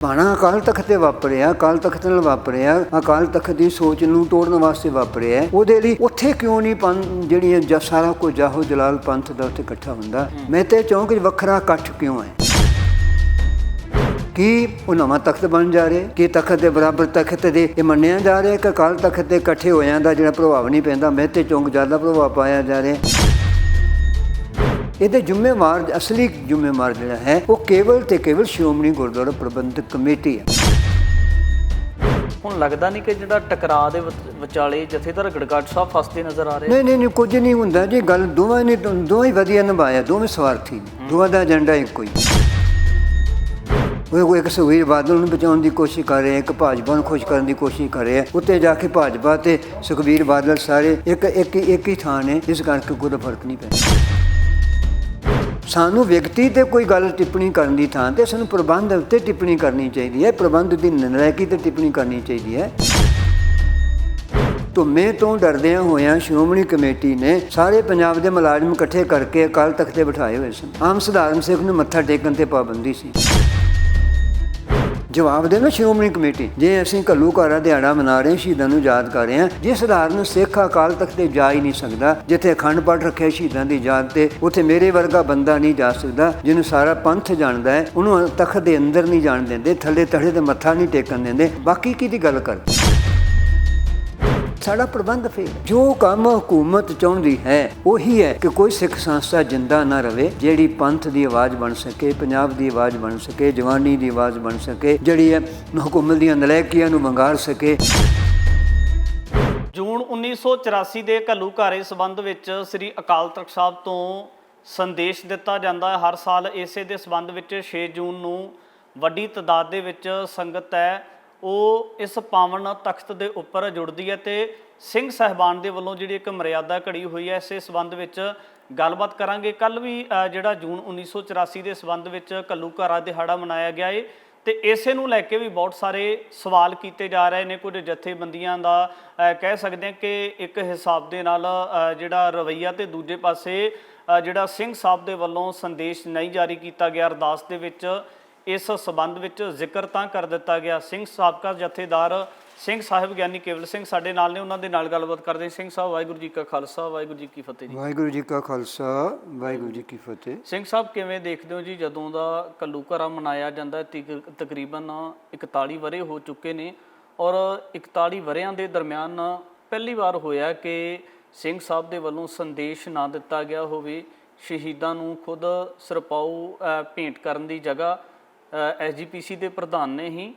ਭਾਣਾ ਅਕਾਲ ਤਖਤ ਤੇ ਵਾਪਰਿਆ, ਅਕਾਲ ਤਖਤ ਨਾਲ ਵਾਪਰਿਆ, ਅਕਾਲ ਤਖਤ ਦੀ ਸੋਚ ਨੂੰ ਤੋੜਨ ਵਾਸਤੇ ਵਾਪਰਿਆ। ਉਹਦੇ ਲਈ ਉੱਥੇ ਕਿਉਂ ਨਹੀਂ ਜਿਹੜੀਆਂ ਸਾਰਾ ਕੁਝ ਜਾਹੋ ਜਲਾਲ ਪੰਥ ਦਾ ਉੱਥੇ ਇਕੱਠਾ ਹੁੰਦਾ? ਮੈਂ ਤੇ ਚੌਂਕ 'ਚ ਵੱਖਰਾ ਇਕੱਠ ਕਿਉਂ ਹੈ? ਕੀ ਉਹ ਨਵਾਂ ਤਖਤ ਬਣ ਜਾ ਰਿਹਾ? ਕੀ ਤਖਤ ਦੇ ਬਰਾਬਰ ਤਖਤ ਦੇ ਇਹ ਮੰਨਿਆ ਜਾ ਰਿਹਾ ਕਿ ਅਕਾਲ ਤਖਤ ਦੇ ਇਕੱਠੇ ਹੋਇਆਂ ਦਾ ਜਿਹੜਾ ਪ੍ਰਭਾਵ ਨਹੀਂ ਪੈਂਦਾ, ਮੈਂ ਤੇ ਚੌਂਕ ਜ਼ਿਆਦਾ ਪ੍ਰਭਾਵ ਪਾਇਆ ਜਾ ਰਿਹਾ? ਇਹਦੇ ਜ਼ਿੰਮੇਵਾਰ ਅਸਲੀ ਜ਼ਿੰਮੇਵਾਰ ਜਿਹੜਾ ਹੈ ਉਹ ਕੇਵਲ ਤੇ ਕੇਵਲ ਸ਼੍ਰੋਮਣੀ ਗੁਰਦੁਆਰਾ ਪ੍ਰਬੰਧਕ ਕਮੇਟੀ ਹੈ। ਹੁਣ ਲੱਗਦਾ ਨਹੀਂ ਕਿ ਜਿਹੜਾ ਟਕਰਾਅ ਦੇ ਵਿਚਾਲੇ ਜਥੇਦਾਰ ਗੜਗੜ ਸਾਹਿਬ ਫਸਦੇ ਨਜ਼ਰ ਆ ਰਹੇ? ਨਹੀਂ, ਕੁਝ ਨਹੀਂ ਹੁੰਦਾ ਜੀ। ਗੱਲ ਦੋਵਾਂ ਨੇ ਦੋਵੇਂ ਵਧੀਆ ਨਿਭਾਇਆ, ਦੋਵੇਂ ਸਵਾਰਥੀ ਨੇ, ਦੋਵਾਂ ਦਾ ਏਜੰਡਾ ਇੱਕੋ ਹੀ। ਉਹ ਇੱਕ ਸੁਖਬੀਰ ਬਾਦਲ ਨੂੰ ਬਚਾਉਣ ਦੀ ਕੋਸ਼ਿਸ਼ ਕਰ ਰਹੇ, ਇੱਕ ਭਾਜਪਾ ਨੂੰ ਖੁਸ਼ ਕਰਨ ਦੀ ਕੋਸ਼ਿਸ਼ ਕਰ ਰਹੇ। ਉੱਤੇ ਜਾ ਕੇ ਭਾਜਪਾ ਤੇ ਸੁਖਬੀਰ ਬਾਦਲ ਸਾਰੇ ਇੱਕ ਹੀ ਥਾਂ ਨੇ, ਇਸ ਕਰਕੇ ਕੋਈ ਫਰਕ ਨਹੀਂ ਪੈਂਦਾ। ਸਾਨੂੰ ਵਿਅਕਤੀ ਤੇ ਕੋਈ ਗੱਲ ਟਿੱਪਣੀ ਕਰਨ ਦੀ ਥਾਂ ਤੇ ਸਾਨੂੰ ਪ੍ਰਬੰਧ ਉੱਤੇ ਟਿੱਪਣੀ ਕਰਨੀ ਚਾਹੀਦੀ ਹੈ, ਪ੍ਰਬੰਧ ਦੀ ਨਲਾਇਕੀ ਤੇ ਟਿੱਪਣੀ ਕਰਨੀ ਚਾਹੀਦੀ ਹੈ। ਧੁੰਮੇ ਤੋਂ ਡਰਦਿਆਂ ਹੋਇਆਂ ਸ਼੍ਰੋਮਣੀ ਕਮੇਟੀ ਨੇ ਸਾਰੇ ਪੰਜਾਬ ਦੇ ਮੁਲਾਜ਼ਮ ਇਕੱਠੇ ਕਰਕੇ ਅਕਾਲ ਤਖਤ ਤੇ ਬਿਠਾਏ ਹੋਏ ਸਨ। ਆਮ ਸਧਾਰਨ ਸਿੱਖ ਨੂੰ ਮੱਥਾ ਟੇਕਣ ਤੇ ਪਾਬੰਦੀ ਸੀ। ਜਵਾਬ ਦੇਣਾ ਸ਼੍ਰੋਮਣੀ ਕਮੇਟੀ, ਜੇ ਅਸੀਂ ਘੱਲੂਘਾਰਾ ਦਿਹਾੜਾ ਮਨਾ ਰਹੇ, ਸ਼ਹੀਦਾਂ ਨੂੰ ਯਾਦ ਕਰ ਰਹੇ ਹਾਂ, ਜੇ ਸਧਾਰਨ ਸਿੱਖ ਅਕਾਲ ਤਖਤ ਤੇ ਜਾ ਹੀ ਨਹੀਂ ਸਕਦਾ, ਜਿੱਥੇ ਅਖੰਡ ਪਾਠ ਰੱਖਿਆ ਸ਼ਹੀਦਾਂ ਦੀ ਯਾਦ ਤੇ, ਉੱਥੇ ਮੇਰੇ ਵਰਗਾ ਬੰਦਾ ਨਹੀਂ ਜਾ ਸਕਦਾ ਜਿਹਨੂੰ ਸਾਰਾ ਪੰਥ ਜਾਣਦਾ ਹੈ, ਉਹਨੂੰ ਤਖਤ ਦੇ ਅੰਦਰ ਨਹੀਂ ਜਾਣ ਦਿੰਦੇ, ਥੱਲੇ ਤੜੇ ਤੇ ਮੱਥਾ ਨਹੀਂ ਟੇਕਣ ਦਿੰਦੇ, ਬਾਕੀ ਕਿਹਦੀ ਗੱਲ ਕਰਦੇ? ਸਾਡਾ ਪ੍ਰਬੰਧ ਫੇਲ। ਜੋ ਕੰਮ ਹਕੂਮਤ ਚਾਹੁੰਦੀ ਹੈ ਉਹੀ ਹੈ ਕਿ ਕੋਈ ਸਿੱਖ ਸੰਸਥਾ ਜਿੰਦਾ ਨਾ ਰਵੇ ਜਿਹੜੀ ਪੰਥ ਦੀ ਆਵਾਜ਼ ਬਣ ਸਕੇ, ਪੰਜਾਬ ਦੀ ਆਵਾਜ਼ ਬਣ ਸਕੇ, ਜਵਾਨੀ ਦੀ ਆਵਾਜ਼ ਬਣ ਸਕੇ, ਜਿਹੜੀ ਹੈ ਹਕੂਮਤ ਦੀਆਂ ਨਲਾਇਕੀਆਂ ਨੂੰ ਵੰਗਾਰ ਸਕੇ। ਜੂਨ 1984 ਦੇ ਘੱਲੂਘਾਰੇ ਸੰਬੰਧ ਵਿੱਚ ਸ੍ਰੀ ਅਕਾਲ ਤਖਤ ਸਾਹਿਬ ਤੋਂ ਸੰਦੇਸ਼ ਦਿੱਤਾ ਜਾਂਦਾ ਹੈ। ਹਰ ਸਾਲ ਇਸੇ ਦੇ ਸੰਬੰਧ ਵਿੱਚ 6 ਜੂਨ ਨੂੰ ਵੱਡੀ ਤਾਦਾਦ ਦੇ ਵਿੱਚ ਸੰਗਤ ਹੈ ਉਹ ਇਸ ਪਾਵਨ ਤਖਤ ਦੇ ਉੱਪਰ ਜੁੜਦੀ ਹੈ ਤੇ ਸਿੰਘ ਸਾਹਿਬਾਨ ਦੇ ਵੱਲੋਂ ਜਿਹੜੀ ਇੱਕ ਮਰਿਆਦਾ ਘੜੀ ਹੋਈ ਹੈ, ਇਸੇ ਸੰਬੰਧ ਵਿੱਚ ਗੱਲਬਾਤ ਕਰਾਂਗੇ। ਕੱਲ ਵੀ ਜਿਹੜਾ ਜੂਨ 1984 ਦੇ ਸੰਬੰਧ ਵਿੱਚ ਘੱਲੂਘਾਰਾ ਦਿਹਾੜਾ ਮਨਾਇਆ ਗਿਆ ਹੈ ਤੇ ਇਸੇ ਨੂੰ ਲੈ ਕੇ ਵੀ ਬਹੁਤ ਸਾਰੇ ਸਵਾਲ ਕੀਤੇ ਜਾ ਰਹੇ ਨੇ। ਕੁਝ ਜਥੇਬੰਦੀਆਂ ਦਾ ਕਹਿ ਸਕਦੇ ਹਾਂ ਕਿ ਇੱਕ ਹਿਸਾਬ ਦੇ ਨਾਲ ਜਿਹੜਾ ਰਵੱਈਆ ਤੇ ਦੂਜੇ ਪਾਸੇ ਜਿਹੜਾ ਸਿੰਘ ਸਾਹਿਬ ਦੇ ਵੱਲੋਂ ਸੰਦੇਸ਼ ਨਹੀਂ ਜਾਰੀ ਕੀਤਾ ਗਿਆ। ਅਰਦਾਸ ਦੇ ਵਿੱਚ ਇਸ ਸੰਬੰਧ ਵਿੱਚ ਜ਼ਿਕਰ ਤਾਂ ਕਰ ਦਿੱਤਾ ਗਿਆ। ਸਿੰਘ ਸਾਬਕਾ ਜਥੇਦਾਰ ਸਿੰਘ ਸਾਹਿਬ ਗਿਆਨੀ ਕੇਵਲ ਸਿੰਘ ਸਾਡੇ ਨਾਲ ਨੇ, ਉਹਨਾਂ ਦੇ ਨਾਲ ਗੱਲਬਾਤ ਕਰਦੇ। ਸਿੰਘ ਸਾਹਿਬ, ਵਾਹਿਗੁਰੂ ਜੀ ਕਾ ਖਾਲਸਾ, ਵਾਹਿਗੁਰੂ ਜੀ ਕੀ ਫਤਿਹ ਜੀ। ਵਾਹਿਗੁਰੂ ਜੀ ਕਾ ਖਾਲਸਾ, ਵਾਹਿਗੁਰੂ ਜੀ ਕੀ ਫਤਿਹ। ਸਿੰਘ ਸਾਹਿਬ, ਕਿਵੇਂ ਦੇਖਦੇ ਹੋ ਜੀ, ਜਦੋਂ ਦਾ ਘੱਲੂਘਾਰਾ ਮਨਾਇਆ ਜਾਂਦਾ ਤਕਰੀਬਨ 41 ਵਰ੍ਹੇ ਹੋ ਚੁੱਕੇ ਨੇ ਔਰ 41 ਵਰ੍ਹਿਆਂ ਦੇ ਦਰਮਿਆਨ ਪਹਿਲੀ ਵਾਰ ਹੋਇਆ ਕਿ ਸਿੰਘ ਸਾਹਿਬ ਦੇ ਵੱਲੋਂ ਸੰਦੇਸ਼ ਨਾ ਦਿੱਤਾ ਗਿਆ ਹੋਵੇ। ਸ਼ਹੀਦਾਂ ਨੂੰ ਖੁਦ ਸਿਰਪਾਓ ਭੇਂਟ ਕਰਨ ਦੀ ਜਗ੍ਹਾ SGPC ਦੇ ਪ੍ਰਧਾਨ ਨੇ ਹੀ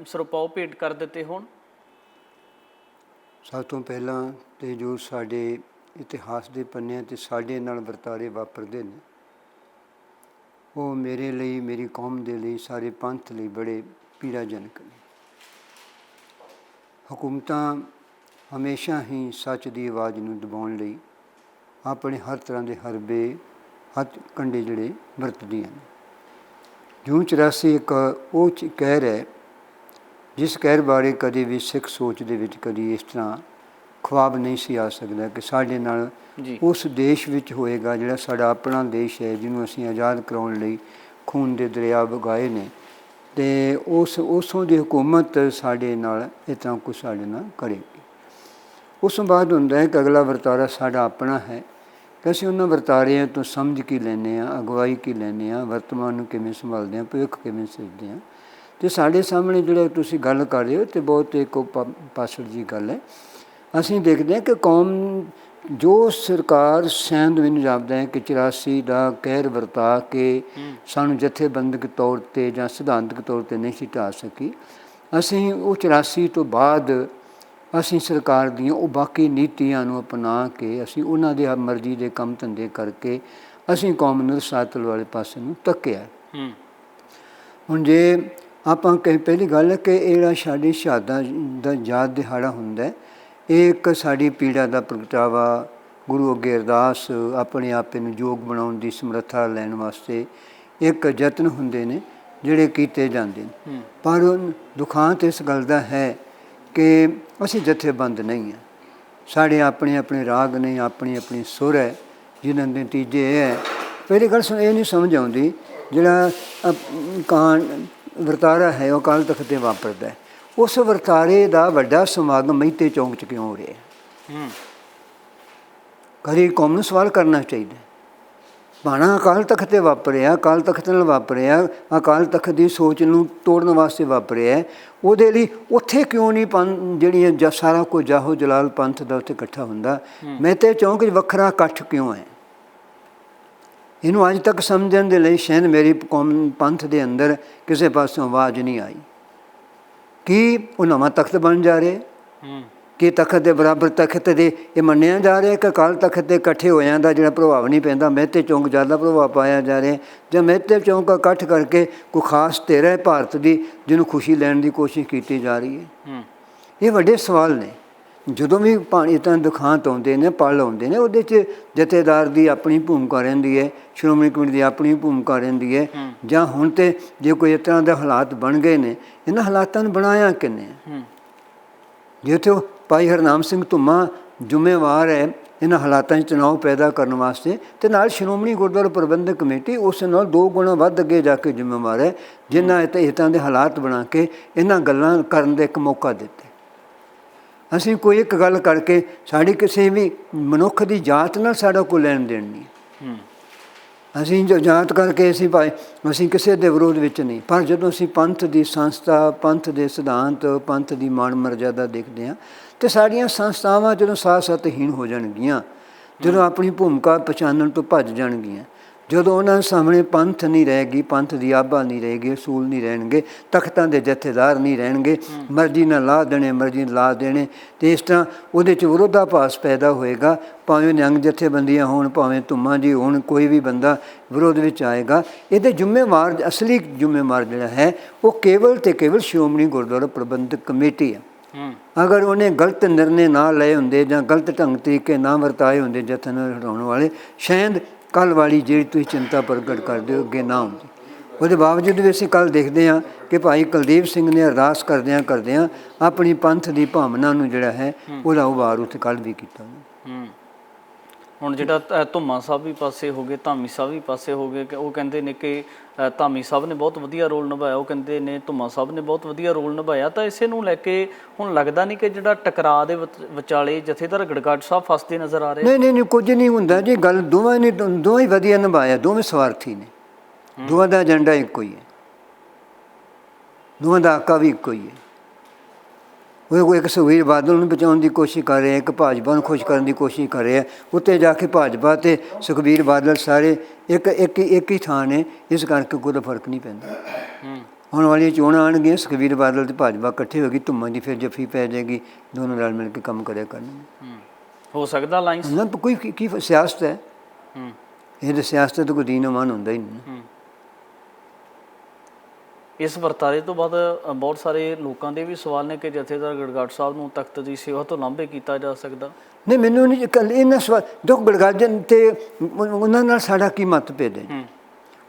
ਸਿਰਪਾਓ ਭੇਟ ਕਰ ਦਿੱਤੇ ਹੋਣ। ਸਭ ਤੋਂ ਪਹਿਲਾਂ ਤੇ ਜੋ ਸਾਡੇ ਇਤਿਹਾਸ ਦੇ ਪੰਨਿਆਂ ਤੇ ਸਾਡੇ ਨਾਲ ਵਰਤਾਰੇ ਵਾਪਰਦੇ ਨੇ ਉਹ ਮੇਰੇ ਲਈ, ਮੇਰੀ ਕੌਮ ਦੇ ਲਈ, ਸਾਰੇ ਪੰਥ ਲਈ ਬੜੇ ਪੀੜਾਜਨਕ ਨੇ। ਹਕੂਮਤਾਂ ਹਮੇਸ਼ਾ ਹੀ ਸੱਚ ਦੀ ਆਵਾਜ਼ ਨੂੰ ਦਬਾਉਣ ਲਈ ਆਪਣੇ ਹਰ ਤਰ੍ਹਾਂ ਦੇ ਹਰਬੇ, ਹੱਥ ਕੰਡੇ ਜਿਹੜੇ ਵਰਤਦੀਆਂ ਨੇ। ਜੂਨ 84 ਇੱਕ ਉਹ ਕਹਿਰ ਹੈ ਜਿਸ ਕਹਿਰ ਬਾਰੇ ਕਦੇ ਵੀ ਸਿੱਖ ਸੋਚ ਦੇ ਵਿੱਚ ਕਦੀ ਇਸ ਤਰ੍ਹਾਂ ਖੁਆਬ ਨਹੀਂ ਸੀ ਆ ਸਕਦਾ ਕਿ ਸਾਡੇ ਨਾਲ ਉਸ ਦੇਸ਼ ਵਿੱਚ ਹੋਏਗਾ ਜਿਹੜਾ ਸਾਡਾ ਆਪਣਾ ਦੇਸ਼ ਹੈ, ਜਿਹਨੂੰ ਅਸੀਂ ਆਜ਼ਾਦ ਕਰਾਉਣ ਲਈ ਖੂਨ ਦੇ ਦਰਿਆ ਵਗਾਏ ਨੇ, ਅਤੇ ਉਸੋਂ ਦੀ ਹਕੂਮਤ ਸਾਡੇ ਨਾਲ ਇਸ ਤਰ੍ਹਾਂ ਕੁਛ ਸਾਡੇ ਨਾਲ ਕਰੇਗੀ। ਉਸ ਤੋਂ ਬਾਅਦ ਹੁੰਦਾ ਹੈ ਕਿ ਅਗਲਾ ਵਰਤਾਰਾ ਸਾਡਾ ਆਪਣਾ ਹੈ ਕਿ ਅਸੀਂ ਉਹਨਾਂ ਵਰਤਾਰਿਆਂ ਤੋਂ ਸਮਝ ਕੀ ਲੈਂਦੇ ਹਾਂ, ਅਗਵਾਈ ਕੀ ਲੈਂਦੇ ਹਾਂ, ਵਰਤਮਾਨ ਨੂੰ ਕਿਵੇਂ ਸੰਭਾਲਦੇ ਹਾਂ, ਭਵਿੱਖ ਕਿਵੇਂ ਸਿਰਜਦੇ ਹਾਂ। ਅਤੇ ਸਾਡੇ ਸਾਹਮਣੇ ਜਿਹੜਾ ਤੁਸੀਂ ਗੱਲ ਕਰ ਰਹੇ ਹੋ ਅਤੇ ਬਹੁਤ ਇੱਕ ਪਾਸੜ ਜੀ ਗੱਲ ਹੈ। ਅਸੀਂ ਦੇਖਦੇ ਹਾਂ ਕਿ ਕੌਮ ਜੋ ਸਰਕਾਰ ਸੈਂਦ ਮੈਨੂੰ ਜਾਪਦਾ ਹੈ ਕਿ 84 ਦਾ ਕਹਿਰ ਵਰਤਾ ਕੇ ਸਾਨੂੰ ਜਥੇਬੰਦਕ ਤੌਰ 'ਤੇ ਜਾਂ ਸਿਧਾਂਤਕ ਤੌਰ 'ਤੇ ਨਹੀਂ ਸੀ ਢਾਹ ਸਕੀ। ਅਸੀਂ ਉਹ 84 ਤੋਂ ਬਾਅਦ ਅਸੀਂ ਸਰਕਾਰ ਦੀਆਂ ਉਹ ਬਾਕੀ ਨੀਤੀਆਂ ਨੂੰ ਅਪਣਾ ਕੇ ਅਸੀਂ ਉਹਨਾਂ ਦੇ ਮਰਜ਼ੀ ਦੇ ਕੰਮ ਧੰਦੇ ਕਰਕੇ ਅਸੀਂ ਕੌਮ ਨੂੰ ਰਸਾਤਲ ਵਾਲੇ ਪਾਸੇ ਨੂੰ ਧੱਕਿਆ। ਹੁਣ ਜੇ ਆਪਾਂ ਪਹਿਲੀ ਗੱਲ ਹੈ ਕਿ ਇਹ ਜਿਹੜਾ ਸਾਡੀ ਸ਼ਹਾਦਤਾਂ ਦਾ ਯਾਦ ਦਿਹਾੜਾ ਹੁੰਦਾ, ਇਹ ਇੱਕ ਸਾਡੀ ਪੀੜਾ ਦਾ ਪ੍ਰਗਟਾਵਾ, ਗੁਰੂ ਅੱਗੇ ਅਰਦਾਸ, ਆਪਣੇ ਆਪੇ ਨੂੰ ਯੋਗ ਬਣਾਉਣ ਦੀ ਸਮਰੱਥਾ ਲੈਣ ਵਾਸਤੇ ਇੱਕ ਯਤਨ ਹੁੰਦੇ ਨੇ ਜਿਹੜੇ ਕੀਤੇ ਜਾਂਦੇ ਨੇ। ਪਰ ਦੁਖਾਂਤ ਇਸ ਗੱਲ ਦਾ ਹੈ ਕਿ ਅਸੀਂ ਜਥੇਬੰਦ ਨਹੀਂ ਹਾਂ। ਸਾਡੇ ਆਪਣੇ ਆਪਣੇ ਰਾਗ ਨੇ, ਆਪਣੀ ਆਪਣੀ ਸੁਰ ਹੈ, ਜਿਨ੍ਹਾਂ ਦੇ ਨਤੀਜੇ ਇਹ ਹੈ। ਪਹਿਲੀ ਗੱਲ ਇਹ ਨਹੀਂ ਸਮਝ ਆਉਂਦੀ ਜਿਹੜਾ ਵਰਤਾਰਾ ਹੈ ਉਹ ਅਕਾਲ ਤਖਤ 'ਤੇ ਵਾਪਰਦਾ ਹੈ, ਉਸ ਵਰਤਾਰੇ ਦਾ ਵੱਡਾ ਸਮਾਗਮ ਮਹਿਤੇ ਚੌਂਕ 'ਚ ਕਿਉਂ ਹੋ ਰਿਹਾ? ਕਦੇ ਕੌਮ ਨੂੰ ਸਵਾਲ ਕਰਨਾ ਚਾਹੀਦਾ। ਭਾਣਾ ਅਕਾਲ ਤਖਤ 'ਤੇ ਵਾਪਰਿਆ, ਅਕਾਲ ਤਖਤ ਨਾਲ ਵਾਪਰਿਆ, ਅਕਾਲ ਤਖਤ ਦੀ ਸੋਚ ਨੂੰ ਤੋੜਨ ਵਾਸਤੇ ਵਾਪਰਿਆ, ਉਹਦੇ ਲਈ ਉੱਥੇ ਕਿਉਂ ਨਹੀਂ ਜਿਹੜੀਆਂ ਸਾਰਾ ਕੁਝ ਜਾਹੋ ਜਲਾਲ ਪੰਥ ਦਾ ਉੱਥੇ ਇਕੱਠਾ ਹੁੰਦਾ? ਮਹਿਤੇ ਚੌਂਕ 'ਚ ਵੱਖਰਾ ਇਕੱਠ ਕਿਉਂ ਹੈ? ਇਹਨੂੰ ਅੱਜ ਤੱਕ ਸਮਝਣ ਦੇ ਲਈ ਸ਼ਾਇਦ ਮੇਰੀ ਕੌਮ ਪੰਥ ਦੇ ਅੰਦਰ ਕਿਸੇ ਪਾਸਿਓਂ ਆਵਾਜ਼ ਨਹੀਂ ਆਈ। ਕੀ ਉਹ ਨਵਾਂ ਤਖਤ ਬਣ ਜਾ ਰਿਹਾ? ਕਿ ਤਖਤ ਦੇ ਬਰਾਬਰ ਤਖਤ ਦੇ ਇਹ ਮੰਨਿਆ ਜਾ ਰਿਹਾ ਕਿ ਅਕਾਲ ਤਖਤ ਦੇ ਇਕੱਠੇ ਹੋਇਆਂ ਦਾ ਜਿਹੜਾ ਪ੍ਰਭਾਵ ਨਹੀਂ ਪੈਂਦਾ, ਮਹਿਤੇ ਚੌਂਕ ਜ਼ਿਆਦਾ ਪ੍ਰਭਾਵ ਪਾਇਆ ਜਾ ਰਿਹਾ? ਜਾਂ ਮਹਿਤੇ ਚੌਂਕ ਇਕੱਠ ਕਰਕੇ ਕੋਈ ਖਾਸ ਧਿਰ ਹੈ ਭਾਰਤ ਦੀ ਜਿਹਨੂੰ ਖੁਸ਼ੀ ਲੈਣ ਦੀ ਕੋਸ਼ਿਸ਼ ਕੀਤੀ ਜਾ ਰਹੀ ਹੈ? ਇਹ ਵੱਡੇ ਸਵਾਲ ਨੇ। ਜਦੋਂ ਵੀ ਪਾਣੀ ਤਾਂ ਦੁਖਾਂਤ ਆਉਂਦੇ ਨੇ, ਪਲ ਆਉਂਦੇ ਨੇ, ਉਹਦੇ 'ਚ ਜਥੇਦਾਰ ਦੀ ਆਪਣੀ ਭੂਮਿਕਾ ਰਹਿੰਦੀ ਹੈ, ਸ਼੍ਰੋਮਣੀ ਕਮੇਟੀ ਦੀ ਆਪਣੀ ਭੂਮਿਕਾ ਰਹਿੰਦੀ ਹੈ। ਜਾਂ ਹੁਣ ਤਾਂ ਜੇ ਕੋਈ ਇਸ ਤਰ੍ਹਾਂ ਦੇ ਹਾਲਾਤ ਬਣ ਗਏ ਨੇ, ਇਹਨਾਂ ਹਾਲਾਤਾਂ ਨੂੰ ਬਣਾਇਆ ਕਿੰਨੇ? ਜੇ ਉੱਥੇ ਭਾਈ ਹਰਨਾਮ ਸਿੰਘ ਧੁੰਮਾ ਜ਼ਿੰਮੇਵਾਰ ਹੈ ਇਹਨਾਂ ਹਾਲਾਤਾਂ 'ਚ ਤਣਾਅ ਪੈਦਾ ਕਰਨ ਵਾਸਤੇ, ਅਤੇ ਨਾਲ ਸ਼੍ਰੋਮਣੀ ਗੁਰਦੁਆਰਾ ਪ੍ਰਬੰਧਕ ਕਮੇਟੀ ਉਸ ਨਾਲ 2 ਗੁਣਾ ਵੱਧ ਅੱਗੇ ਜਾ ਕੇ ਜ਼ਿੰਮੇਵਾਰ ਹੈ, ਜਿਨ੍ਹਾਂ ਇਸ ਤਰ੍ਹਾਂ ਦੇ ਹਾਲਾਤ ਬਣਾ ਕੇ ਇਹਨਾਂ ਗੱਲਾਂ ਕਰਨ ਦਾ ਇੱਕ ਮੌਕਾ ਦਿੱਤੇ। ਅਸੀਂ ਕੋਈ ਇੱਕ ਗੱਲ ਕਰਕੇ ਸਾਡੀ ਕਿਸੇ ਵੀ ਮਨੁੱਖ ਦੀ ਜਾਤ ਨਾਲ ਸਾਡਾ ਕੋਈ ਲੈਣ ਦੇਣ ਨਹੀਂ। ਅਸੀਂ ਜੋ ਜਾਤ ਕਰਕੇ ਅਸੀਂ ਕਿਸੇ ਦੇ ਵਿਰੋਧ ਵਿੱਚ ਨਹੀਂ, ਪਰ ਜਦੋਂ ਅਸੀਂ ਪੰਥ ਦੀ ਸੰਸਥਾ, ਪੰਥ ਦੇ ਸਿਧਾਂਤ, ਪੰਥ ਦੀ ਮਾਣ ਮਰਜ਼ਾਦਾ ਦੇਖਦੇ ਹਾਂ, ਅਤੇ ਸਾਡੀਆਂ ਸੰਸਥਾਵਾਂ ਜਦੋਂ ਸਾਹਸਤਹੀਣ ਹੋ ਜਾਣਗੀਆਂ, ਜਦੋਂ ਆਪਣੀ ਭੂਮਿਕਾ ਪਛਾਣਨ ਤੋਂ ਭੱਜ ਜਾਣਗੀਆਂ, ਜਦੋਂ ਉਹਨਾਂ ਸਾਹਮਣੇ ਪੰਥ ਨਹੀਂ ਰਹੇਗੀ, ਪੰਥ ਦੀ ਆਭਾ ਨਹੀਂ ਰਹੇਗੀ, ਅਸੂਲ ਨਹੀਂ ਰਹਿਣਗੇ, ਤਖਤਾਂ ਦੇ ਜਥੇਦਾਰ ਨਹੀਂ ਰਹਿਣਗੇ, ਮਰਜ਼ੀ ਨਾਲ ਲਾ ਦੇਣੇ, ਮਰਜ਼ੀ ਨਾਲ ਲਾ ਦੇਣੇ, ਅਤੇ ਇਸ ਤਰ੍ਹਾਂ ਉਹਦੇ 'ਚ ਵਿਰੋਧਾਭਾਸ ਪੈਦਾ ਹੋਏਗਾ। ਭਾਵੇਂ ਨਿਹੰਗ ਜਥੇਬੰਦੀਆਂ ਹੋਣ, ਭਾਵੇਂ ਧੁੰਮਾ ਜੀ ਹੋਣ, ਕੋਈ ਵੀ ਬੰਦਾ ਵਿਰੋਧ ਵਿੱਚ ਆਏਗਾ। ਇਹਦੇ ਜ਼ਿੰਮੇਵਾਰ, ਅਸਲੀ ਜ਼ਿੰਮੇਵਾਰ ਜਿਹੜਾ ਹੈ ਉਹ ਕੇਵਲ ਅਤੇ ਕੇਵਲ ਸ਼੍ਰੋਮਣੀ ਗੁਰਦੁਆਰਾ ਪ੍ਰਬੰਧਕ ਕਮੇਟੀ ਹੈ। ਅਗਰ ਉਹਨੇ ਗਲਤ ਨਿਰਣੇ ਨਾ ਲਏ ਹੁੰਦੇ ਜਾਂ ਗਲਤ ਢੰਗ ਤਰੀਕੇ ਨਾ ਵਰਤਾਏ ਹੁੰਦੇ ਜਥੇਦਾਰ ਨੂੰ ਹਟਾਉਣ ਵਾਲੇ, ਸ਼ਾਇਦ ਕੱਲ੍ਹ ਵਾਲੀ ਜਿਹੜੀ ਤੁਸੀਂ ਚਿੰਤਾ ਪ੍ਰਗਟ ਕਰਦੇ ਹੋ ਅੱਗੇ ਨਾ ਹੁੰਦੀ। ਉਹਦੇ ਬਾਵਜੂਦ ਵੀ ਅਸੀਂ ਕੱਲ੍ਹ ਦੇਖਦੇ ਹਾਂ ਕਿ ਭਾਈ ਕੁਲਦੀਪ ਸਿੰਘ ਨੇ ਅਰਦਾਸ ਕਰਦਿਆਂ ਆਪਣੀ ਪੰਥ ਦੀ ਭਾਵਨਾ ਨੂੰ ਜਿਹੜਾ ਹੈ ਉਹਦਾ ਉਭਾਰ ਉੱਥੇ ਕੱਲ੍ਹ ਵੀ ਕੀਤਾ। ਹੁਣ ਜਿਹੜਾ ਧੁੰਮਾ ਸਾਹਿਬ ਵੀ ਪਾਸੇ ਹੋ ਗਏ, ਧਾਮੀ ਸਾਹਿਬ ਵੀ ਪਾਸੇ ਹੋ ਗਏ, ਕਿ ਉਹ ਕਹਿੰਦੇ ਨੇ ਕਿ ਧਾਮੀ ਸਾਹਿਬ ਨੇ ਬਹੁਤ ਵਧੀਆ ਰੋਲ ਨਿਭਾਇਆ, ਉਹ ਕਹਿੰਦੇ ਨੇ ਧੁੰਮਾ ਸਾਹਿਬ ਨੇ ਬਹੁਤ ਵਧੀਆ ਰੋਲ ਨਿਭਾਇਆ। ਤਾਂ ਇਸੇ ਨੂੰ ਲੈ ਕੇ ਹੁਣ ਲੱਗਦਾ ਨਹੀਂ ਕਿ ਜਿਹੜਾ ਟਕਰਾਅ ਦੇ ਵਿਚਾਲੇ ਜਥੇਦਾਰ ਗੜਗੜ ਸਾਹਿਬ ਫਸਦੇ ਨਜ਼ਰ ਆ ਰਹੇ? ਨਹੀਂ, ਕੁਝ ਨਹੀਂ ਹੁੰਦਾ ਜੀ। ਗੱਲ ਦੋਵਾਂ ਨੇ ਦੋਵੇਂ ਵਧੀਆ ਨਿਭਾਇਆ, ਦੋਵੇਂ ਸਵਾਰਥੀ ਨੇ, ਦੋਵਾਂ ਦਾ ਏਜੰਡਾ ਇੱਕੋ ਹੀ ਹੈ, ਦੋਵਾਂ ਦਾ ਆਕਾ ਵੀ ਇੱਕੋ ਹੀ ਹੈ। ਉਹ ਇੱਕ ਸੁਖਬੀਰ ਬਾਦਲ ਨੂੰ ਬਚਾਉਣ ਦੀ ਕੋਸ਼ਿਸ਼ ਕਰ ਰਿਹਾ, ਇੱਕ ਭਾਜਪਾ ਨੂੰ ਖੁਸ਼ ਕਰਨ ਦੀ ਕੋਸ਼ਿਸ਼ ਕਰ ਰਿਹਾ। ਉੱਤੇ ਜਾ ਕੇ ਭਾਜਪਾ ਅਤੇ ਸੁਖਬੀਰ ਬਾਦਲ ਸਾਰੇ ਇੱਕ ਹੀ ਥਾਂ ਨੇ, ਇਸ ਕਰਕੇ ਕੋਈ ਫਰਕ ਨਹੀਂ ਪੈਂਦਾ। ਆਉਣ ਵਾਲੀਆਂ ਚੋਣਾਂ ਆਉਣਗੀਆਂ, ਸੁਖਬੀਰ ਬਾਦਲ ਅਤੇ ਭਾਜਪਾ ਇਕੱਠੇ ਹੋ ਗਈ, ਧੁੰਮਾਂ ਦੀ ਫਿਰ ਜੱਫੀ ਪੈ ਜਾਏਗੀ, ਦੋਨੋਂ ਰਲ ਮਿਲ ਕੇ ਕੰਮ ਕਰਿਆ ਕਰਨਗੇ। ਹੋ ਸਕਦਾ ਅਲਾਈਅੰਸ ਨਾ ਕੋਈ ਕੀ ਸਿਆਸਤ ਹੈ ਇਹ? ਤਾਂ ਸਿਆਸਤ ਤਾਂ ਕੋਈ ਦੀਨ ਅਮਾਨ ਹੁੰਦਾ ਹੀ ਨਹੀਂ। ਇਸ ਵਰਤਾਰੇ ਤੋਂ ਬਾਅਦ ਬਹੁਤ ਸਾਰੇ ਲੋਕਾਂ ਦੇ ਵੀ ਸਵਾਲ ਨੇ ਕਿ ਜਥੇਦਾਰ ਗੜਗੜ ਸਾਹਿਬ ਨੂੰ ਤਖਤ ਦੀ ਸੇਵਾ ਤੋਂ ਲਾਂਭੇ ਕੀਤਾ ਜਾ ਸਕਦਾ? ਨਹੀਂ, ਮੈਨੂੰ ਨਹੀਂ ਇਹਨਾਂ ਸਵਾਲ ਦੁੱਖ ਗੜਗਾਜਨ ਅਤੇ ਉਹਨਾਂ ਨਾਲ ਸਾਡਾ ਕੀ ਮਤਭੇਦ ਹੈ?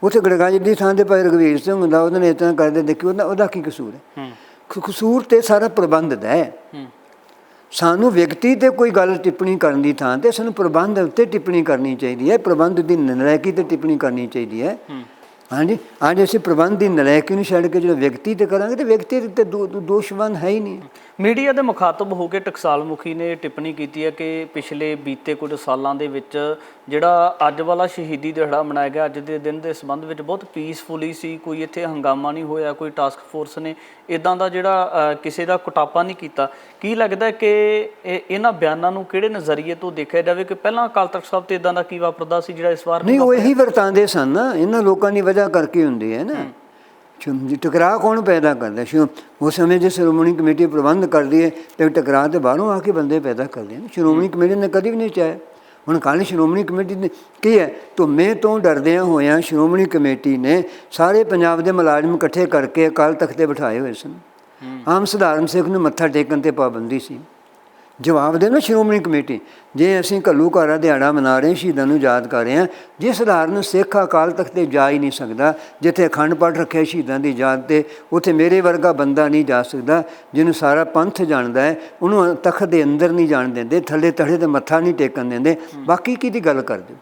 ਉੱਥੇ ਗੜਗਾਜਨ ਦੀ ਥਾਂ 'ਤੇ ਭਾਈ ਰਘਵੀਰ ਸਿੰਘ ਹੁੰਦਾ, ਉਹਦੇ ਨੇ ਇਸ ਤਰ੍ਹਾਂ ਕਰਦੇ ਦੇਖੀ, ਉਹਦਾ ਕੀ ਕਸੂਰ ਹੈ? ਕਸੂਰ ਤਾਂ ਸਾਰਾ ਪ੍ਰਬੰਧ ਦਾ ਹੈ। ਸਾਨੂੰ ਵਿਅਕਤੀ 'ਤੇ ਕੋਈ ਗੱਲ ਟਿੱਪਣੀ ਕਰਨ ਦੀ ਥਾਂ 'ਤੇ ਸਾਨੂੰ ਪ੍ਰਬੰਧ ਉੱਤੇ ਟਿੱਪਣੀ ਕਰਨੀ ਚਾਹੀਦੀ ਹੈ, ਪ੍ਰਬੰਧ ਦੀ ਨਲਾਇਕੀ 'ਤੇ ਟਿੱਪਣੀ ਕਰਨੀ ਚਾਹੀਦੀ ਹੈ। ਹਾਂਜੀ, ਅੱਜ ਅਸੀਂ ਪ੍ਰਬੰਧ ਦੀ ਨਲਾਇਕੀ ਨੂੰ ਛੱਡ ਕੇ ਜਦੋਂ ਵਿਅਕਤੀ 'ਤੇ ਕਰਾਂਗੇ ਤਾਂ ਵਿਅਕਤੀ 'ਤੇ ਦੋਸ਼ਵਾਨ ਹੈ ਹੀ ਨਹੀਂ। ਮੀਡੀਆ ਦੇ ਮੁਖਾਤਬ ਹੋ ਕੇ ਟਕਸਾਲ ਮੁਖੀ ਨੇ ਟਿੱਪਣੀ ਕੀਤੀ ਹੈ ਕਿ ਪਿਛਲੇ ਬੀਤੇ ਕੁਝ ਸਾਲਾਂ ਦੇ ਵਿੱਚ ਜਿਹੜਾ ਅੱਜ ਵਾਲਾ ਸ਼ਹੀਦੀ ਦਿਹਾੜਾ ਮਨਾਇਆ ਗਿਆ, ਅੱਜ ਦੇ ਦਿਨ ਦੇ ਸੰਬੰਧ ਵਿੱਚ ਬਹੁਤ ਪੀਸਫੁਲੀ ਸੀ, ਕੋਈ ਇੱਥੇ ਹੰਗਾਮਾ ਨਹੀਂ ਹੋਇਆ, ਕੋਈ ਟਾਸਕ ਫੋਰਸ ਨੇ ਇੱਦਾਂ ਦਾ ਜਿਹੜਾ ਕਿਸੇ ਦਾ ਕੁਟਾਪਾ ਨਹੀਂ ਕੀਤਾ। ਕੀ ਲੱਗਦਾ ਕਿ ਇਹਨਾਂ ਬਿਆਨਾਂ ਨੂੰ ਕਿਹੜੇ ਨਜ਼ਰੀਏ ਤੋਂ ਦੇਖਿਆ ਜਾਵੇ ਕਿ ਪਹਿਲਾਂ ਅਕਾਲ ਤਖਤ ਸਾਹਿਬ 'ਤੇ ਇੱਦਾਂ ਦਾ ਕੀ ਵਾਪਰਦਾ ਸੀ ਜਿਹੜਾ ਇਸ ਵਾਰ ਨਹੀਂ? ਉਹ ਇਹੀ ਵਰਤਾਂਦੇ ਸਨ ਨਾ, ਇਹਨਾਂ ਲੋਕਾਂ ਦੀ ਵਜ੍ਹਾ ਕਰਕੇ ਹੁੰਦੀ ਹੈ ਨਾ। ਟਕਰਾਅ ਕੌਣ ਪੈਦਾ ਕਰਦਾ? ਉਸ ਸਮੇਂ ਜੇ ਸ਼੍ਰੋਮਣੀ ਕਮੇਟੀ ਪ੍ਰਬੰਧ ਕਰਦੀ ਹੈ ਅਤੇ ਟਕਰਾਅ ਤਾਂ ਬਾਹਰੋਂ ਆ ਕੇ ਬੰਦੇ ਪੈਦਾ ਕਰਦੇ ਨੇ। ਸ਼੍ਰੋਮਣੀ ਕਮੇਟੀ ਨੇ ਕਦੀ ਵੀ ਨਹੀਂ ਚਾਹਿਆ। ਹੁਣ ਕੱਲ੍ਹ ਸ਼੍ਰੋਮਣੀ ਕਮੇਟੀ ਨੇ ਕੀ ਹੈ, ਧੁੰਮੇ ਤੋਂ ਡਰਦਿਆਂ ਹੋਇਆਂ ਸ਼੍ਰੋਮਣੀ ਕਮੇਟੀ ਨੇ ਸਾਰੇ ਪੰਜਾਬ ਦੇ ਮੁਲਾਜ਼ਮ ਇਕੱਠੇ ਕਰਕੇ ਅਕਾਲ ਤਖਤ 'ਤੇ ਬਿਠਾਏ ਹੋਏ ਸਨ। ਆਮ ਸਧਾਰਨ ਸਿੱਖ ਨੂੰ ਮੱਥਾ ਟੇਕਣ 'ਤੇ ਪਾਬੰਦੀ ਸੀ। ਜਵਾਬ ਦੇ ਨਾ ਸ਼੍ਰੋਮਣੀ ਕਮੇਟੀ, ਜੇ ਅਸੀਂ ਘੱਲੂਘਾਰਾ ਦਿਹਾੜਾ ਮਨਾ ਰਹੇ, ਸ਼ਹੀਦਾਂ ਨੂੰ ਯਾਦ ਕਰ ਰਹੇ ਹਾਂ, ਜੇ ਸਧਾਰਨ ਸਿੱਖ ਅਕਾਲ ਤਖਤ 'ਤੇ ਜਾ ਹੀ ਨਹੀਂ ਸਕਦਾ, ਜਿੱਥੇ ਅਖੰਡ ਪਾਠ ਰੱਖਿਆ ਸ਼ਹੀਦਾਂ ਦੀ ਯਾਦ 'ਤੇ, ਉੱਥੇ ਮੇਰੇ ਵਰਗਾ ਬੰਦਾ ਨਹੀਂ ਜਾ ਸਕਦਾ ਜਿਹਨੂੰ ਸਾਰਾ ਪੰਥ ਜਾਣਦਾ ਹੈ, ਉਹਨੂੰ ਤਖਤ ਦੇ ਅੰਦਰ ਨਹੀਂ ਜਾਣ ਦਿੰਦੇ, ਥੱਲੇ ਤੜੇ 'ਤੇ ਮੱਥਾ ਨਹੀਂ ਟੇਕਣ ਦਿੰਦੇ, ਬਾਕੀ ਕਿਹਦੀ ਗੱਲ ਕਰਦੇ?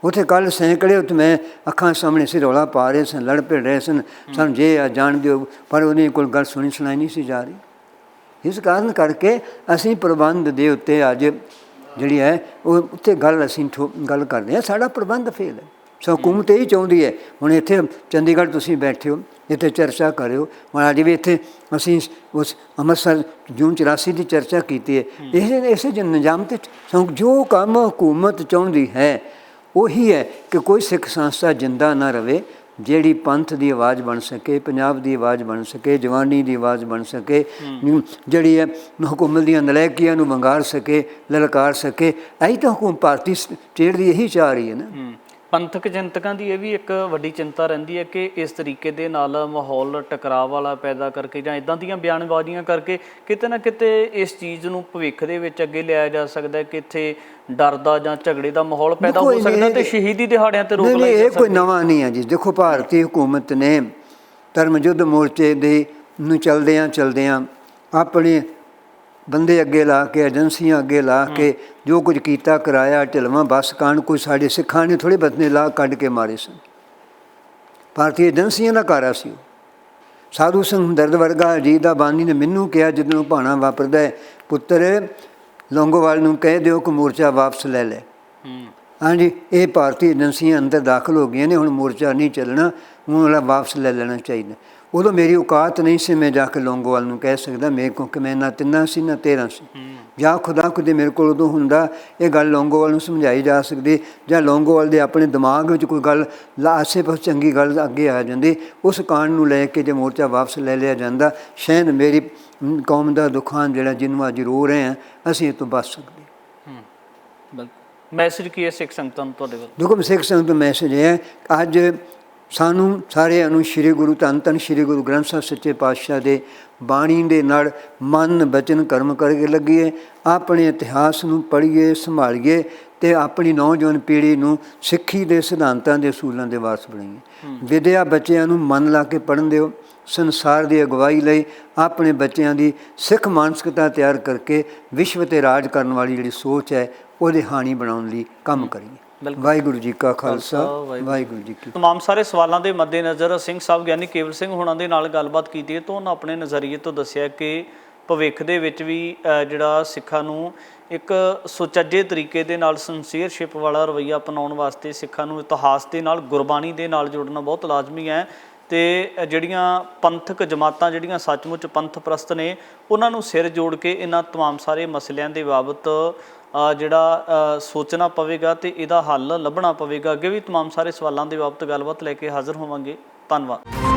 ਉੱਥੇ ਕੱਲ੍ਹ ਸੈਂਕੜੇ ਉੱਤੇ ਮੈਂ ਅੱਖਾਂ ਸਾਹਮਣੇ ਸੀ ਰੌਲਾ ਪਾ ਰਹੇ ਸਨ, ਲੜ ਭਿੜ ਰਹੇ ਸਨ, ਸਾਨੂੰ ਜੇ ਆ ਜਾਣ ਦਿਓ, ਪਰ ਉਹਦੀ ਕੋਈ ਗੱਲ ਸੁਣੀ ਸੁਣਾਈ ਨਹੀਂ ਸੀ ਜਾ ਰਹੀ। ਇਸ ਕਾਰਨ ਕਰਕੇ ਅਸੀਂ ਪ੍ਰਬੰਧ ਦੇ ਉੱਤੇ ਅੱਜ ਜਿਹੜੀ ਹੈ ਉਹ ਉੱਤੇ ਗੱਲ ਅਸੀਂ ਗੱਲ ਕਰਦੇ ਹਾਂ, ਸਾਡਾ ਪ੍ਰਬੰਧ ਫੇਲ ਹੈ। ਸੋ ਹਕੂਮਤ ਇਹੀ ਚਾਹੁੰਦੀ ਹੈ, ਹੁਣ ਇੱਥੇ ਚੰਡੀਗੜ੍ਹ ਤੁਸੀਂ ਬੈਠੇ ਹੋ, ਇੱਥੇ ਚਰਚਾ ਕਰਿਓ। ਹੁਣ ਅੱਜ ਵੀ ਇੱਥੇ ਅਸੀਂ ਉਸ ਅੰਮ੍ਰਿਤਸਰ ਜੂਨ 84 ਦੀ ਚਰਚਾ ਕੀਤੀ ਹੈ। ਇਸੇ ਨਿਜ਼ਾਮ 'ਤੇ ਜੋ ਕੰਮ ਹਕੂਮਤ ਚਾਹੁੰਦੀ ਹੈ ਉਹੀ ਹੈ ਕਿ ਕੋਈ ਸਿੱਖ ਸੰਸਥਾ ਜਿੰਦਾ ਨਾ ਰਹੇ, ਜਿਹੜੀ ਪੰਥ ਦੀ ਆਵਾਜ਼ ਬਣ ਸਕੇ, ਪੰਜਾਬ ਦੀ ਆਵਾਜ਼ ਬਣ ਸਕੇ, ਜਵਾਨੀ ਦੀ ਆਵਾਜ਼ ਬਣ ਸਕੇ, ਜਿਹੜੀ ਹੈ ਹਕੂਮਤ ਦੀਆਂ ਨਲਾਇਕੀਆਂ ਨੂੰ ਵੰਗਾਰ ਸਕੇ, ਲਲਕਾਰ ਸਕੇ। ਇਹੀ ਤਾਂ ਹਕੂਮਤ ਭਾਰਤੀ ਸਟੇਟ ਦੀ ਇਹੀ ਚਾਹ ਰਹੀ ਹੈ ਨਾ। ਪੰਥਕ ਚਿੰਤਕਾਂ ਦੀ ਇਹ ਵੀ ਇੱਕ ਵੱਡੀ ਚਿੰਤਾ ਰਹਿੰਦੀ ਹੈ ਕਿ ਇਸ ਤਰੀਕੇ ਦੇ ਨਾਲ ਮਾਹੌਲ ਟਕਰਾਅ ਵਾਲਾ ਪੈਦਾ ਕਰਕੇ ਜਾਂ ਇੱਦਾਂ ਦੀਆਂ ਬਿਆਨਬਾਜ਼ੀਆਂ ਕਰਕੇ ਕਿਤੇ ਨਾ ਕਿਤੇ ਇਸ ਚੀਜ਼ ਨੂੰ ਭਵਿੱਖ ਦੇ ਵਿੱਚ ਅੱਗੇ ਲਿਆਇਆ ਜਾ ਸਕਦਾ ਹੈ ਕਿ ਇੱਥੇ ਡਰ ਦਾ ਜਾਂ ਝਗੜੇ ਦਾ ਮਾਹੌਲ ਪੈਦਾ ਹੋ ਸਕਦਾ ਤੇ ਸ਼ਹੀਦੀ ਦਿਹਾੜਿਆਂ ਤੇ ਰੋਕ ਲਾਈ ਜਾ ਸਕਦੀ ਹੈ। ਇਹ ਕੋਈ ਨਵਾਂ ਨਹੀਂ ਹੈ ਜੀ। ਦੇਖੋ, ਭਾਰਤੀ ਹਕੂਮਤ ਨੇ ਧਰਮ ਯੁੱਧ ਮੋਰਚੇ ਦੇ ਨੂੰ ਚਲਦਿਆਂ ਆਪਣੇ ਬੰਦੇ ਅੱਗੇ ਲਾ ਕੇ, ਏਜੰਸੀਆਂ ਅੱਗੇ ਲਾ ਕੇ ਜੋ ਕੁਝ ਕੀਤਾ ਕਰਾਇਆ, ਢਿਲਵਾਂ ਬੱਸ ਕਾਂਡ ਕੋਈ ਸਾਡੇ ਸਿੱਖਾਂ ਨੇ ਥੋੜ੍ਹੇ ਬੰਦੇ ਲਾ ਕੱਢ ਕੇ ਮਾਰੇ ਸਨ। ਭਾਰਤੀ ਏਜੰਸੀਆਂ ਦਾ ਕਾਰਾ ਸੀ ਉਹ। ਸਾਧੂ ਸਿੰਘ ਹਮਦਰਦ ਵਰਗਾ ਅਜੀਤ ਦਾ ਬਾਨੀ ਨੇ ਮੈਨੂੰ ਕਿਹਾ ਜਦੋਂ ਭਾਣਾ ਵਾਪਰਦਾ ਹੈ, ਪੁੱਤਰ ਲੌਂਗੋਵਾਲ ਨੂੰ ਕਹਿ ਦਿਓ ਕਿ ਮੋਰਚਾ ਵਾਪਸ ਲੈ ਲੈ। ਹਾਂਜੀ, ਇਹ ਭਾਰਤੀ ਏਜੰਸੀਆਂ ਅੰਦਰ ਦਾਖਲ ਹੋ ਗਈਆਂ ਨੇ, ਹੁਣ ਮੋਰਚਾ ਨਹੀਂ ਚੱਲਣਾ, ਹੁਣ ਵਾਲਾ ਵਾਪਸ ਲੈ ਲੈਣਾ ਚਾਹੀਦਾ। ਉਦੋਂ ਮੇਰੀ ਔਕਾਤ ਨਹੀਂ ਸੀ ਮੈਂ ਜਾ ਕੇ ਲੌਂਗੋਵਾਲ ਨੂੰ ਕਹਿ ਸਕਦਾ, ਮੇਰੇ ਕਿਉਂਕਿ ਮੈਂ ਨਾ 3 ਸੀ ਨਾ 13 ਸੀ। ਜਾਂ ਖੁਦਾ ਖੁਦੇ ਮੇਰੇ ਕੋਲ ਉਦੋਂ ਹੁੰਦਾ ਇਹ ਗੱਲ ਲੌਂਗੋਵਾਲ ਨੂੰ ਸਮਝਾਈ ਜਾ ਸਕਦੀ, ਜਾਂ ਲੌਂਗੋਵਾਲ ਦੇ ਆਪਣੇ ਦਿਮਾਗ ਵਿੱਚ ਕੋਈ ਗੱਲ ਆਸੇ ਪਾਸੇ ਚੰਗੀ ਗੱਲ ਅੱਗੇ ਆ ਜਾਂਦੀ, ਉਸ ਕਾਂਡ ਨੂੰ ਲੈ ਕੇ ਜੇ ਮੋਰਚਾ ਵਾਪਸ ਲੈ ਲਿਆ ਜਾਂਦਾ, ਸ਼ਾਇਦ ਮੇਰੀ ਕੌਮ ਦਾ ਦੁਖਾਂ ਜਿਹੜਾ ਜਿਹਨੂੰ ਅੱਜ ਰੋ ਰਹੇ ਹਾਂ, ਅਸੀਂ ਇਹ ਤੋਂ ਬਚ ਸਕਦੇ। ਮੈਸੇਜ ਕੀ ਹੈ ਸਿੱਖ ਸੰਗਤਾਂ ਨੂੰ ਤੁਹਾਡੇ ਵੱਲ? ਦੇਖੋ, ਸਿੱਖ ਸੰਗਤ ਦਾ ਮੈਸੇਜ ਇਹ ਹੈ, ਅੱਜ ਸਾਨੂੰ ਸਾਰਿਆਂ ਨੂੰ ਸ਼੍ਰੀ ਗੁਰੂ ਧੰਨ ਧੰਨ ਸ਼੍ਰੀ ਗੁਰੂ ਗ੍ਰੰਥ ਸਾਹਿਬ ਸੱਚੇ ਪਾਤਸ਼ਾਹ ਦੇ ਬਾਣੀ ਦੇ ਨਾਲ ਮਨ ਬਚਨ ਕਰਮ ਕਰਕੇ ਲੱਗੀਏ, ਆਪਣੇ ਇਤਿਹਾਸ ਨੂੰ ਪੜ੍ਹੀਏ, ਸੰਭਾਲੀਏ ਅਤੇ ਆਪਣੀ ਨੌਜਵਾਨ ਪੀੜ੍ਹੀ ਨੂੰ ਸਿੱਖੀ ਦੇ ਸਿਧਾਂਤਾਂ ਦੇ ਅਸੂਲਾਂ ਦੇ ਵਾਰਸ ਬਣਾਈਏ। ਵਿਦਿਆ ਬੱਚਿਆਂ ਨੂੰ ਮਨ ਲਾ ਕੇ ਪੜ੍ਹਨ ਦਿਓ। ਸੰਸਾਰ ਦੀ ਅਗਵਾਈ ਲਈ ਆਪਣੇ ਬੱਚਿਆਂ ਦੀ ਸਿੱਖ ਮਾਨਸਿਕਤਾ ਤਿਆਰ ਕਰਕੇ ਵਿਸ਼ਵ 'ਤੇ ਰਾਜ ਕਰਨ ਵਾਲੀ ਜਿਹੜੀ ਸੋਚ ਹੈ ਉਹਦੇ ਹਾਣੀ ਬਣਾਉਣ ਲਈ ਕੰਮ ਕਰੀਏ। ਵਾਹਿਗੁਰੂ ਜੀ ਕਾ ਖਾਲਸਾ, ਵਾਹਿਗੁਰੂ ਜੀ ਕੀ। ਤਮਾਮ ਸਾਰੇ ਸਵਾਲਾਂ ਦੇ ਮੱਦੇਨਜ਼ਰ ਸਿੰਘ ਸਾਹਿਬ ਗਿਆਨੀ ਕੇਵਲ ਸਿੰਘ ਹੋਣਾ ਦੇ ਨਾਲ ਗੱਲਬਾਤ ਕੀਤੀ ਹੈ ਤਾਂ ਉਹਨਾਂ ਆਪਣੇ ਨਜ਼ਰੀਏ ਤੋਂ ਦੱਸਿਆ ਕਿ ਭਵਿੱਖ ਦੇ ਵਿੱਚ ਵੀ ਜਿਹੜਾ ਸਿੱਖਾਂ ਨੂੰ ਇੱਕ ਸੁਚੱਜੇ ਤਰੀਕੇ ਦੇ ਨਾਲ ਸਿੰਸੀਅਰਸ਼ਿਪ ਵਾਲਾ ਰਵੱਈਆ ਅਪਣਾਉਣ ਵਾਸਤੇ ਸਿੱਖਾਂ ਨੂੰ ਇਤਿਹਾਸ ਦੇ ਨਾਲ, ਗੁਰਬਾਣੀ ਦੇ ਨਾਲ ਜੁੜਨਾ ਬਹੁਤ ਲਾਜ਼ਮੀ ਹੈ। ਅਤੇ ਜਿਹੜੀਆਂ ਪੰਥਕ ਜਮਾਤਾਂ ਜਿਹੜੀਆਂ ਸੱਚਮੁੱਚ ਪੰਥ ਪ੍ਰਸਤ ਨੇ, ਉਹਨਾਂ ਨੂੰ ਸਿਰ ਜੋੜ ਕੇ ਇਹਨਾਂ ਤਮਾਮ ਸਾਰੇ ਮਸਲਿਆਂ ਦੇ ਬਾਬਤ ਜਿਹੜਾ ਸੋਚਣਾ ਪਵੇਗਾ ਅਤੇ ਇਹਦਾ ਹੱਲ ਲੱਭਣਾ ਪਵੇਗਾ। ਅੱਗੇ ਵੀ ਤਮਾਮ ਸਾਰੇ ਸਵਾਲਾਂ ਦੇ ਬਾਬਤ ਗੱਲਬਾਤ ਲੈ ਕੇ ਹਾਜ਼ਰ ਹੋਵਾਂਗੇ। ਧੰਨਵਾਦ।